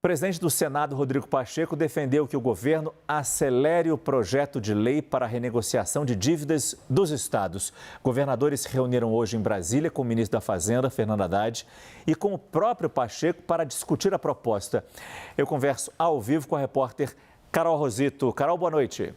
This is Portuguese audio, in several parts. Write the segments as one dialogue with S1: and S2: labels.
S1: O presidente do Senado, Rodrigo Pacheco, defendeu que o governo acelere o projeto de lei para a renegociação de dívidas dos estados. Governadores se reuniram hoje em Brasília com o ministro da Fazenda, Fernando Haddad, e com o próprio Pacheco para discutir a proposta. Eu converso ao vivo com a repórter Carol Rosito. Carol, boa noite.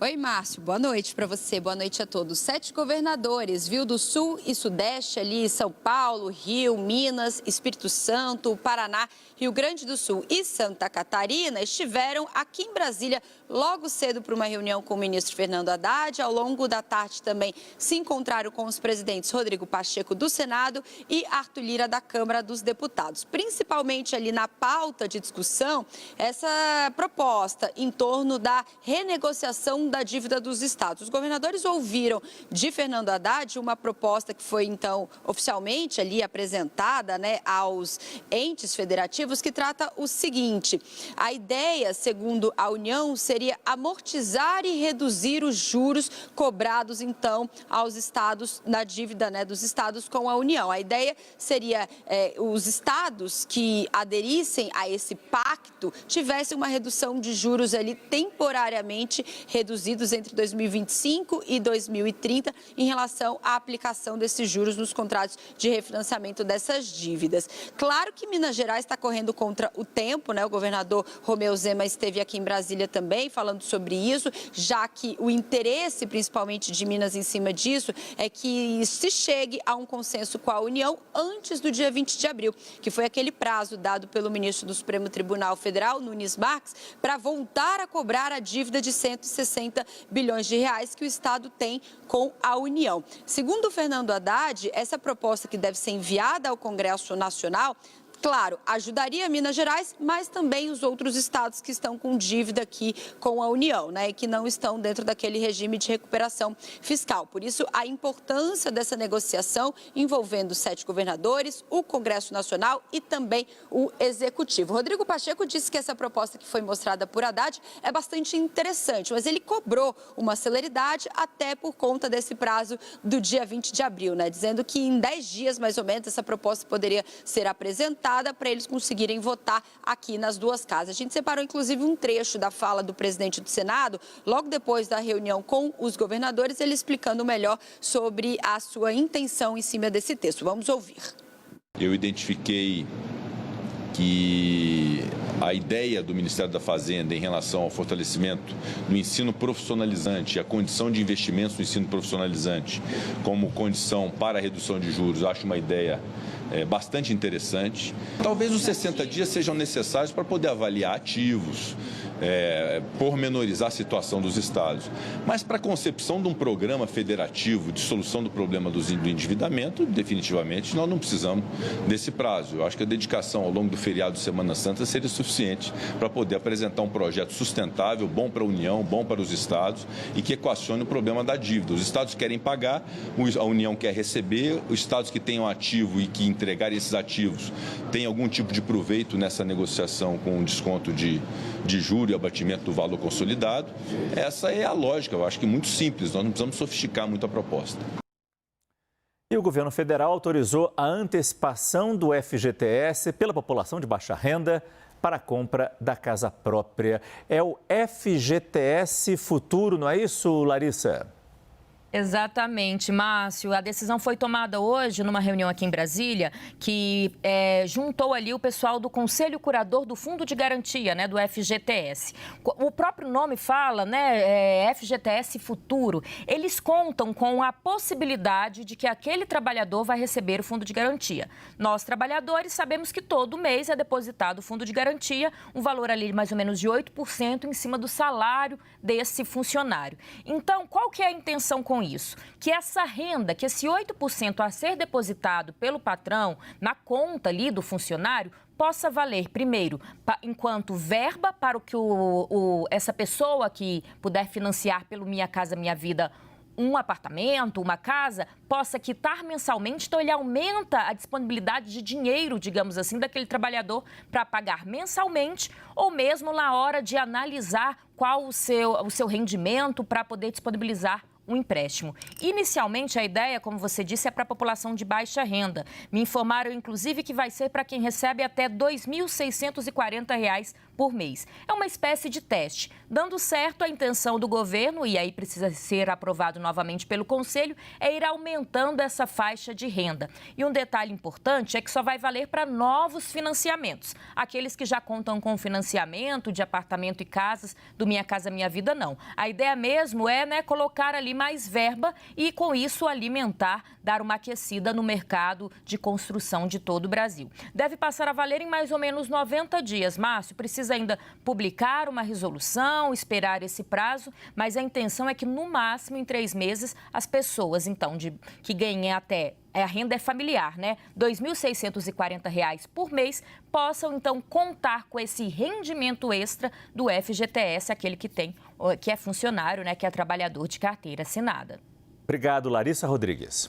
S2: Oi, Márcio. Boa noite para você. Boa noite a todos. 7 governadores, viu, do Sul e Sudeste, ali São Paulo, Rio, Minas, Espírito Santo, Paraná, Rio Grande do Sul e Santa Catarina, estiveram aqui em Brasília logo cedo para uma reunião com o ministro Fernando Haddad. Ao longo da tarde também se encontraram com os presidentes Rodrigo Pacheco do Senado e Arthur Lira da Câmara dos Deputados. Principalmente ali na pauta de discussão, essa proposta em torno da renegociação da dívida dos estados. Os governadores ouviram de Fernando Haddad uma proposta que foi, então, oficialmente ali apresentada, aos entes federativos, que trata o seguinte: a ideia, segundo a União, seria amortizar e reduzir os juros cobrados, então, aos estados, na dívida, dos estados com a União. A ideia seria os estados que aderissem a esse pacto tivessem uma redução de juros ali temporariamente reduzidos entre 2025 e 2030 em relação à aplicação desses juros nos contratos de refinanciamento dessas dívidas. Claro que Minas Gerais está correndo contra o tempo, O governador Romeu Zema esteve aqui em Brasília também falando sobre isso, já que o interesse, principalmente de Minas em cima disso, é que se chegue a um consenso com a União antes do dia 20 de abril, que foi aquele prazo dado pelo ministro do Supremo Tribunal Federal, Nunes Marques, para voltar a cobrar a dívida de 160 bilhões de reais que o Estado tem com a União. Segundo o Fernando Haddad, essa proposta que deve ser enviada ao Congresso Nacional, claro, ajudaria Minas Gerais, mas também os outros estados que estão com dívida aqui com a União, e que não estão dentro daquele regime de recuperação fiscal. Por isso, a importância dessa negociação envolvendo 7 governadores, o Congresso Nacional e também o Executivo. Rodrigo Pacheco disse que essa proposta que foi mostrada por Haddad é bastante interessante, mas ele cobrou uma celeridade até por conta desse prazo do dia 20 de abril, dizendo que em 10 dias, mais ou menos, essa proposta poderia ser apresentada para eles conseguirem votar aqui nas duas casas. A gente separou, inclusive, um trecho da fala do presidente do Senado, logo depois da reunião com os governadores, ele explicando melhor sobre a sua intenção em cima desse texto. Vamos ouvir.
S3: Eu identifiquei que a ideia do Ministério da Fazenda em relação ao fortalecimento do ensino profissionalizante, a condição de investimentos no ensino profissionalizante como condição para a redução de juros, acho uma ideia bastante interessante. Talvez os 60 dias sejam necessários para poder avaliar ativos, pormenorizar a situação dos estados. Mas para a concepção de um programa federativo de solução do problema do endividamento, definitivamente nós não precisamos desse prazo. Eu acho que a dedicação ao longo do feriado de Semana Santa seria suficiente para poder apresentar um projeto sustentável, bom para a União, bom para os estados e que equacione o problema da dívida. Os estados querem pagar, a União quer receber, os estados que tenham ativo e que entregarem esses ativos têm algum tipo de proveito nessa negociação com um desconto de juros e abatimento do valor consolidado. Essa é a lógica, eu acho que muito simples, nós não precisamos sofisticar muito a proposta.
S1: E o governo federal autorizou a antecipação do FGTS pela população de baixa renda para a compra da casa própria. É o FGTS Futuro, não é isso, Larissa?
S4: Exatamente, Márcio. A decisão foi tomada hoje numa reunião aqui em Brasília que juntou ali o pessoal do Conselho Curador do Fundo de Garantia, do FGTS. O próprio nome fala, FGTS Futuro. Eles contam com a possibilidade de que aquele trabalhador vai receber o Fundo de Garantia. Nós, trabalhadores, sabemos que todo mês é depositado o Fundo de Garantia, um valor ali mais ou menos de 8% em cima do salário desse funcionário. Então, qual que é a intenção com isso? Que essa renda, que esse 8% a ser depositado pelo patrão na conta ali do funcionário, possa valer, primeiro, enquanto verba para o que essa pessoa que puder financiar pelo Minha Casa Minha Vida um apartamento, uma casa, possa quitar mensalmente. Então, ele aumenta a disponibilidade de dinheiro, digamos assim, daquele trabalhador para pagar mensalmente ou mesmo na hora de analisar qual o seu rendimento para poder disponibilizar um empréstimo. Inicialmente, a ideia, como você disse, é para a população de baixa renda. Me informaram, inclusive, que vai ser para quem recebe até R$ 2.640 por mês. É uma espécie de teste. Dando certo, a intenção do governo, e aí precisa ser aprovado novamente pelo Conselho, é ir aumentando essa faixa de renda. E um detalhe importante é que só vai valer para novos financiamentos. Aqueles que já contam com financiamento de apartamento e casas do Minha Casa Minha Vida, não. A ideia mesmo é, colocar ali mais verba e, com isso, alimentar, dar uma aquecida no mercado de construção de todo o Brasil. Deve passar a valer em mais ou menos 90 dias. Márcio, precisa ainda publicar uma resolução, esperar esse prazo, mas a intenção é que, no máximo, em 3 meses, as pessoas, então, que ganhem até... A renda é familiar, né? R$ 2.640 por mês, possam, então, contar com esse rendimento extra do FGTS, aquele que é funcionário, né? Que é trabalhador de carteira assinada.
S1: Obrigado, Larissa Rodrigues.